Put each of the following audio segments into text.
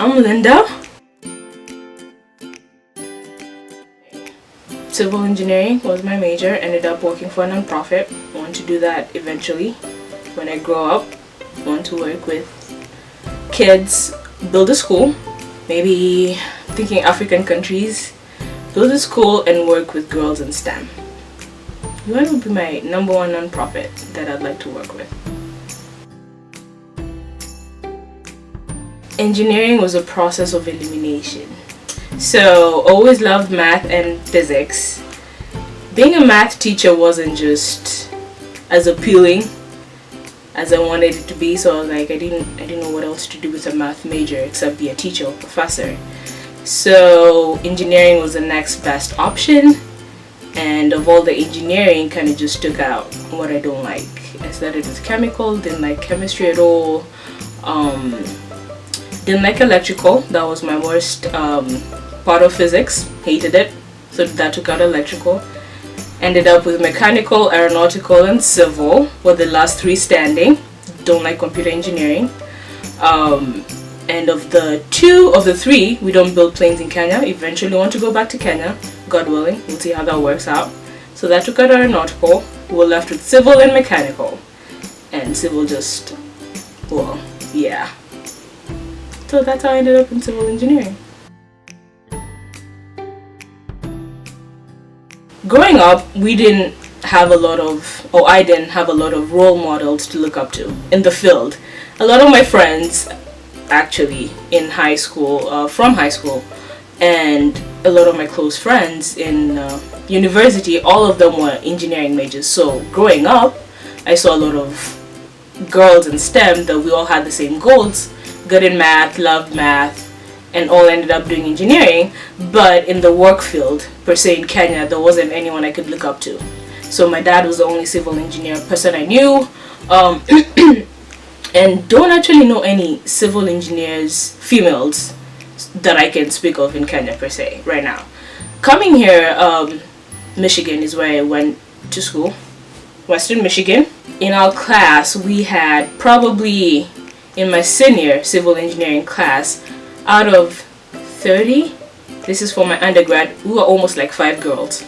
I'm Linda. Civil engineering was my major. Ended up working for a non-profit. I want to do that eventually. When I grow up, I want to work with kids, build a school, maybe thinking African countries, build a school and work with girls in STEM. That would be my number one non-profit that I'd like to work with. Engineering was a process of elimination. So, always loved math and physics. Being a math teacher wasn't just as appealing as I wanted it to be, so I was like, I didn't know what else to do with a math major except be a teacher or professor. So, engineering was the next best option, and of all the engineering, kind of just took out what I don't like. I started with chemical, didn't like chemistry at all. Didn't like electrical, that was my worst part of physics, hated it, so that took out electrical. Ended up with mechanical, aeronautical and civil, were the last three standing. Don't like computer engineering. And of the three, we don't build planes in Kenya. Eventually want to go back to Kenya, God willing, we'll see how that works out. So that took out aeronautical, we were left with civil and mechanical. And civil just, well, yeah. So that's how I ended up in civil engineering. Growing up, we didn't have a lot of, or I didn't have a lot of role models to look up to in the field. A lot of my friends, actually, in high school, from high school, and a lot of my close friends in university, all of them were engineering majors. So growing up, I saw a lot of girls in STEM that we all had the same goals. Good in math, loved math, and all ended up doing engineering. But in the work field, per se in Kenya, there wasn't anyone I could look up to. So my dad was the only civil engineer person I knew, and don't actually know any civil engineers, females, that I can speak of in Kenya per se right now. Coming here, Michigan is where I went to school, Western Michigan. In our class, we had probably, in my senior civil engineering class, out of 30, this is for my undergrad, we were almost like 5 girls.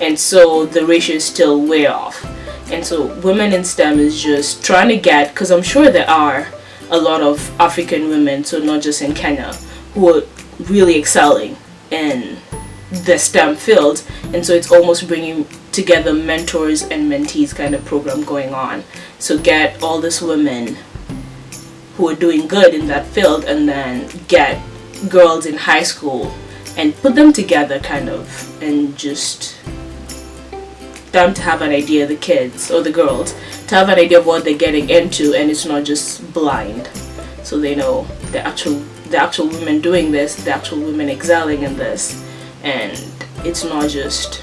And so the ratio is still way off. And so women in STEM is just trying to get, because I'm sure there are a lot of African women, so not just in Kenya, who are really excelling in the STEM field. And so it's almost bringing together mentors and mentees kind of program going on. So get all these women who are doing good in that field, and then get girls in high school and put them together kind of, and just them to have an idea, the kids or the girls to have an idea of what they're getting into, and it's not just blind, so they know the actual women doing this, the actual women excelling in this, and it's not just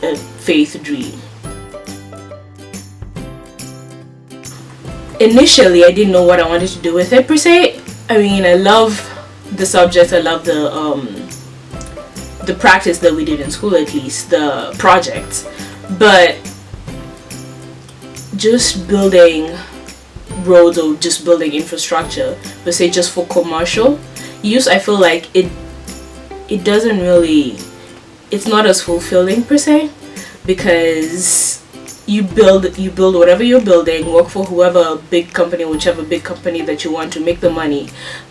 a faith dream. Initially, I didn't know what I wanted to do with it per se. I mean, I love the subject, I love the practice that we did in school, at least the projects, but just building roads or just building infrastructure per se just for commercial use, I feel like it doesn't really, it's not as fulfilling per se, because you build whatever you're building, work for whoever big company, whichever big company that you want to make the money,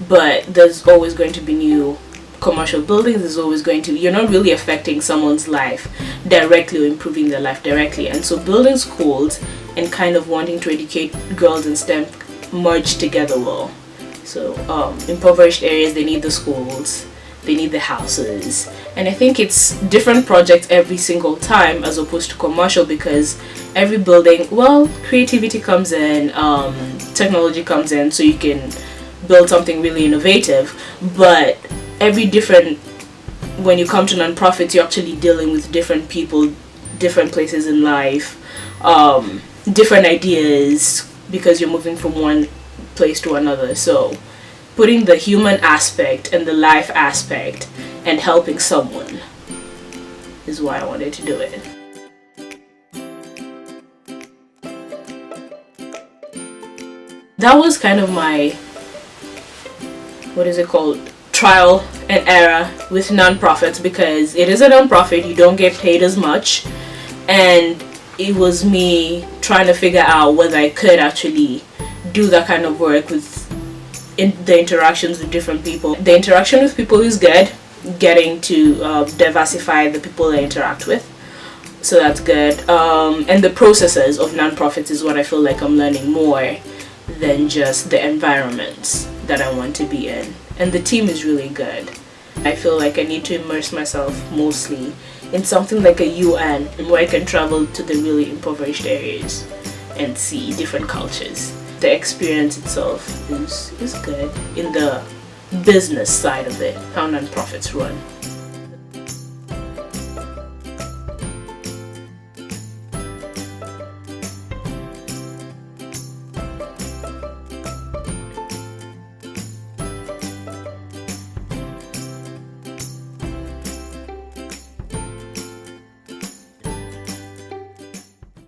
but there's always going to be new commercial buildings, there's always going to, you're not really affecting someone's life directly or improving their life directly. And so building schools and kind of wanting to educate girls in STEM merge together well. So impoverished areas, they need the schools, they need the houses, and I think it's different projects every single time as opposed to commercial, because every building, well, creativity comes in, technology comes in, so you can build something really innovative, but when you come to non-profits, you're actually dealing with different people, different places in life, different ideas, because you're moving from one place to another. So putting the human aspect and the life aspect and helping someone is why I wanted to do it. That was kind of my what is it called, trial and error with non-profits, because it is a non-profit, you don't get paid as much, and it was me trying to figure out whether I could actually do that kind of work with the interactions with different people. The interaction with people is good, getting to diversify the people I interact with, so that's good. And the processes of non-profits is what I feel like I'm learning more than just the environments that I want to be in. And the team is really good. I feel like I need to immerse myself mostly in something like a UN, where I can travel to the really impoverished areas and see different cultures. The experience itself is good in the business side of it, how non-profits run.